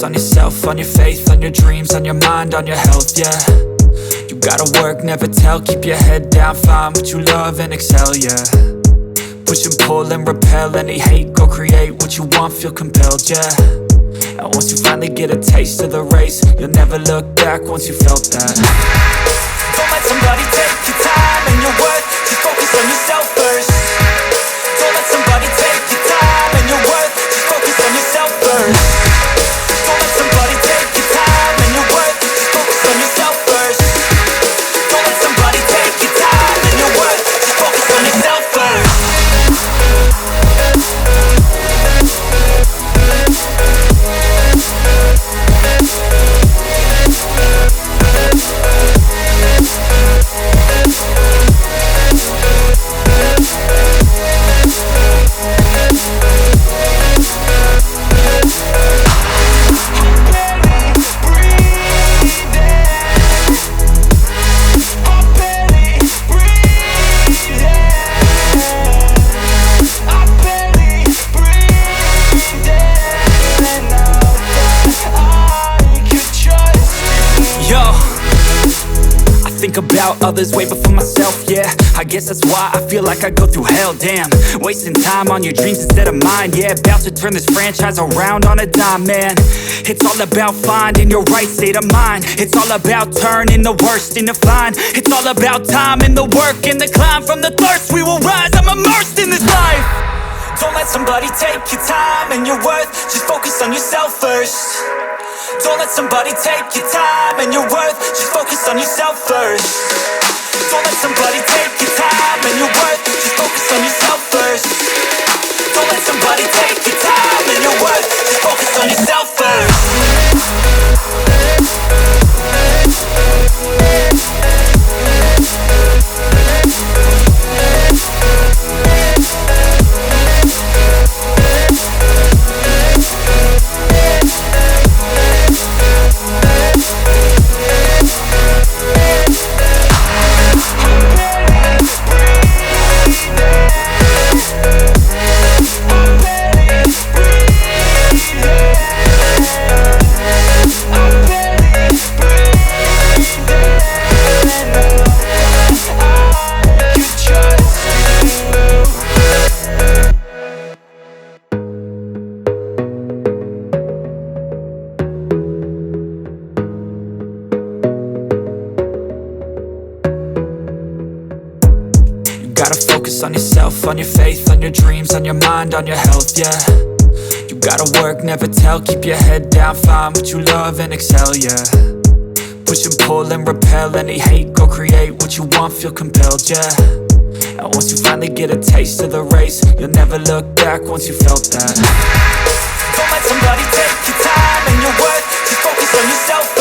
focus on yourself, on your faith, on your dreams, on your mind, on your health, yeah. You gotta work, never tell, keep your head down, find what you love and excel, yeah. Push and pull and repel any hate, go create what you want, feel compelled, yeah. And once you finally get a taste of the race, you'll never look back once you felt that. Don't let somebody take your time and your worth, just focus on yourself first. Don't let somebody take your time and your worth, just focus on yourself first. Don't let somebody take your time and your worth, just focus on yourself first. Don't let somebody take your time and your worth, just focus on yourself first. Think about others way before myself, yeah. I guess that's why I feel like I go through hell, damn. Wasting time on your dreams instead of mine, yeah. About to turn this franchise around on a dime, man. It's all about finding your right state of mind. It's all about turning the worst into fine. It's all about time and the work and the climb. From the thirst we will rise, I'm immersed in this life. Don't let somebody take your time and your worth, just focus on yourself first. Don't let somebody take your time and your worth, just focus on yourself first. Don't let somebody take your time and your worth, just focus on yourself first. Don't let somebody take your time and your worth, just focus on yourself first. Gotta focus on yourself, on your faith, on your dreams, on your mind, on your health, yeah. You gotta work, never tell, keep your head down, find what you love and excel, yeah. Push and pull and repel any hate, go create what you want, feel compelled, yeah. And once you finally get a taste of the race, you'll never look back once you felt that. Don't let somebody take your time and your worth, just focus on yourself